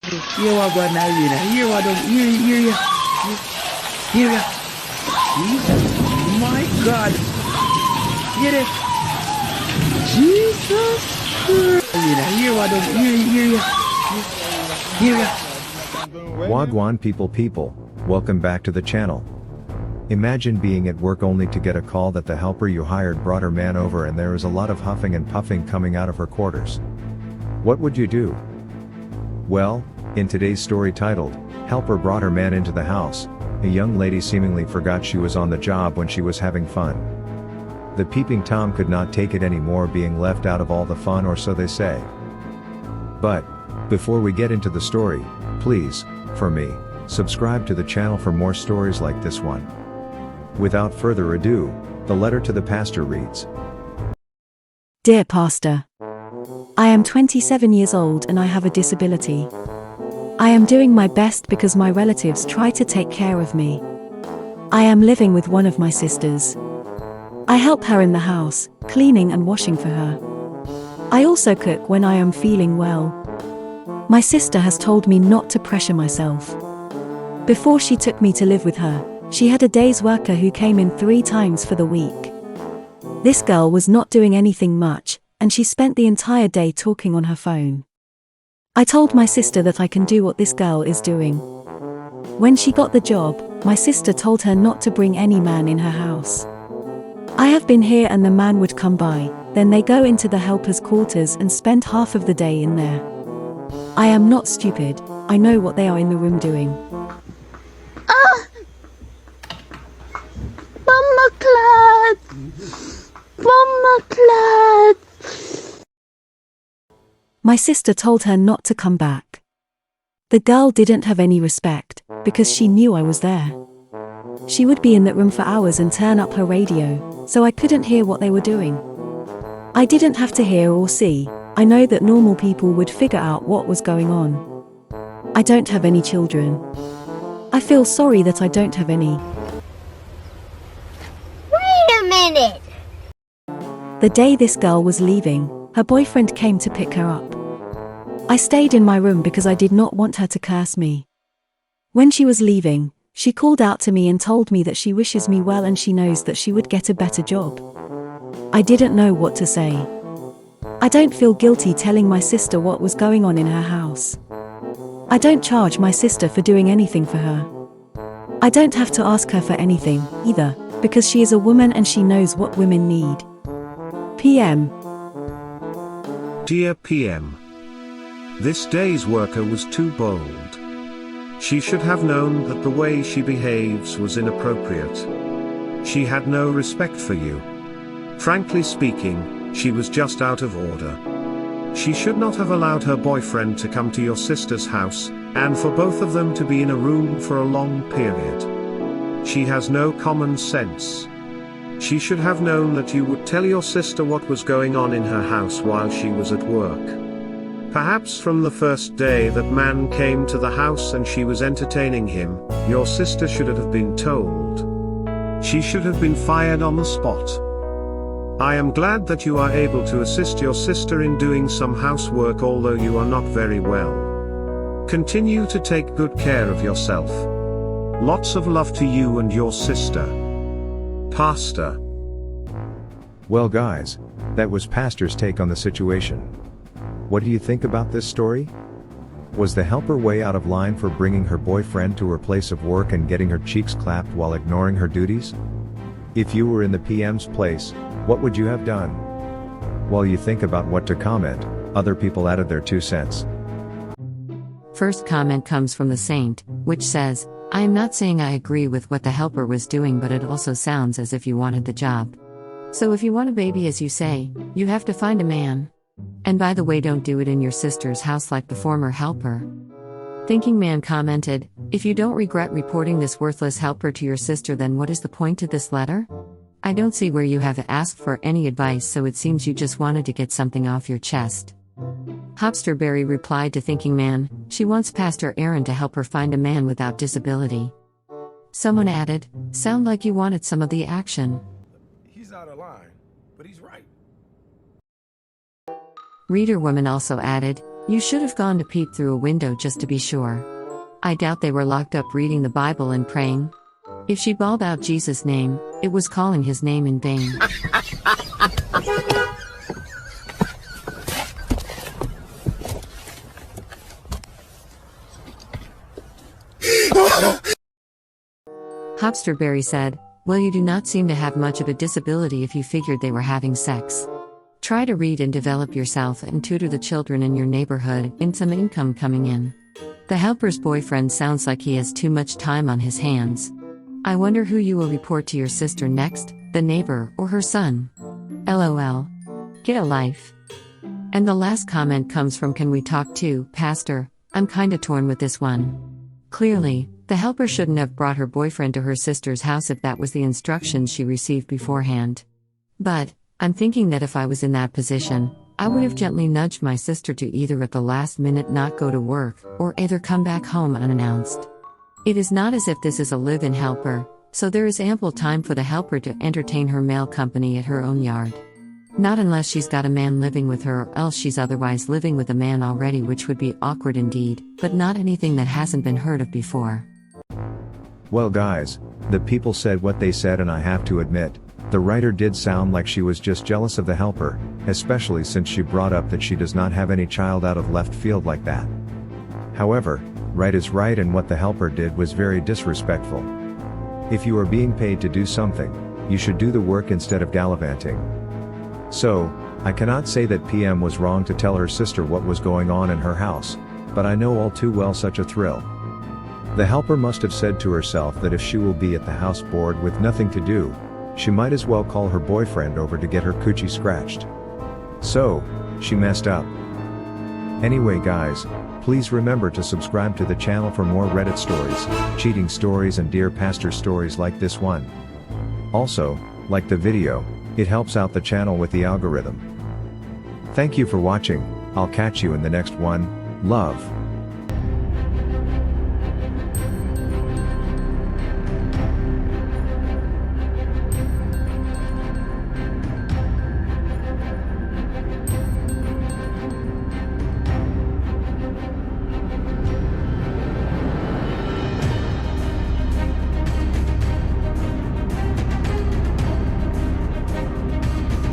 Here I go now, you know. Here I don't. Here ya. Jesus, my God. Get it. Jesus Christ. You know, here I don't. Here ya. Wagwan people, welcome back to the channel. Imagine being at work only to get a call that the helper you hired brought her man over and there is a lot of huffing and puffing coming out of her quarters. What would you do? Well, in today's story titled, Helper Brought Her Man Into the House, a young lady seemingly forgot she was on the job when she was having fun. The peeping Tom could not take it anymore being left out of all the fun, or so they say. But, before we get into the story, please, for me, subscribe to the channel for more stories like this one. Without further ado, the letter to the pastor reads. Dear Pastor, I am 27 years old and I have a disability. I am doing my best because my relatives try to take care of me. I am living with one of my sisters. I help her in the house, cleaning and washing for her. I also cook when I am feeling well. My sister has told me not to pressure myself. Before she took me to live with her, she had a day's worker who came in 3 times for the week. This girl was not doing anything much, and she spent the entire day talking on her phone. I told my sister that I can do what this girl is doing. When she got the job, my sister told her not to bring any man in her house. I have been here and the man would come by, then they go into the helper's quarters and spend half of the day in there. I am not stupid, I know what they are in the room doing. My sister told her not to come back. The girl didn't have any respect, because she knew I was there. She would be in that room for hours and turn up her radio, so I couldn't hear what they were doing. I didn't have to hear or see, I know that normal people would figure out what was going on. I don't have any children. I feel sorry that I don't have any. Wait a minute! The day this girl was leaving, her boyfriend came to pick her up. I stayed in my room because I did not want her to curse me. When she was leaving, she called out to me and told me that she wishes me well and she knows that she would get a better job. I didn't know what to say. I don't feel guilty telling my sister what was going on in her house. I don't charge my sister for doing anything for her. I don't have to ask her for anything, either, because she is a woman and she knows what women need. PM. Dear PM, this day's worker was too bold. She should have known that the way she behaves was inappropriate. She had no respect for you. Frankly speaking, she was just out of order. She should not have allowed her boyfriend to come to your sister's house, and for both of them to be in a room for a long period. She has no common sense. She should have known that you would tell your sister what was going on in her house while she was at work. Perhaps from the first day that man came to the house and she was entertaining him, your sister should have been told. She should have been fired on the spot. I am glad that you are able to assist your sister in doing some housework although you are not very well. Continue to take good care of yourself. Lots of love to you and your sister. Pastor. Well guys, that was Pastor's take on the situation. What do you think about this story? Was the helper way out of line for bringing her boyfriend to her place of work and getting her cheeks clapped while ignoring her duties? If you were in the PM's place, what would you have done? While you think about what to comment, other people added their 2 cents. First comment comes from the Saint, which says, I am not saying I agree with what the helper was doing, but it also sounds as if you wanted the job. So if you want a baby as you say, you have to find a man. And by the way, don't do it in your sister's house like the former helper. Thinking Man commented, if you don't regret reporting this worthless helper to your sister, then what is the point to this letter? I don't see where you have asked for any advice, so it seems you just wanted to get something off your chest. Hopsterberry replied to Thinking Man, she wants Pastor Aaron to help her find a man without disability. Someone added, sound like you wanted some of the action. He's out of line, but he's right. Reader Woman also added, You should have gone to peep through a window just to be sure. I doubt they were locked up reading the Bible and praying. If she bawled out Jesus' name, it was calling his name in vain. Hopsterberry said, "Well, you do not seem to have much of a disability if you figured they were having sex. Try to read and develop yourself and tutor the children in your neighborhood and some income coming in. The helper's boyfriend sounds like he has too much time on his hands. I wonder who you will report to your sister next, the neighbor or her son. LOL. Get a life." And the last comment comes from Can We Talk To, Pastor? I'm kinda torn with this one. Clearly, the helper shouldn't have brought her boyfriend to her sister's house if that was the instructions she received beforehand. But, I'm thinking that if I was in that position, I would have gently nudged my sister to either at the last minute not go to work, or either come back home unannounced. It is not as if this is a live-in helper, so there is ample time for the helper to entertain her male company at her own yard. Not unless she's got a man living with her or else she's otherwise living with a man already, which would be awkward indeed, but not anything that hasn't been heard of before. Well guys, the people said what they said, and I have to admit, the writer did sound like she was just jealous of the helper, especially since she brought up that she does not have any child out of left field like that. However, right is right, and what the helper did was very disrespectful. If you are being paid to do something, you should do the work instead of gallivanting. So, I cannot say that PM was wrong to tell her sister what was going on in her house, but I know all too well such a thrill. The helper must have said to herself that if she will be at the house bored with nothing to do, she might as well call her boyfriend over to get her coochie scratched. So, she messed up. Anyway guys, please remember to subscribe to the channel for more Reddit stories, cheating stories and Dear Pastor stories like this one. Also, like the video, it helps out the channel with the algorithm. Thank you for watching, I'll catch you in the next one, love.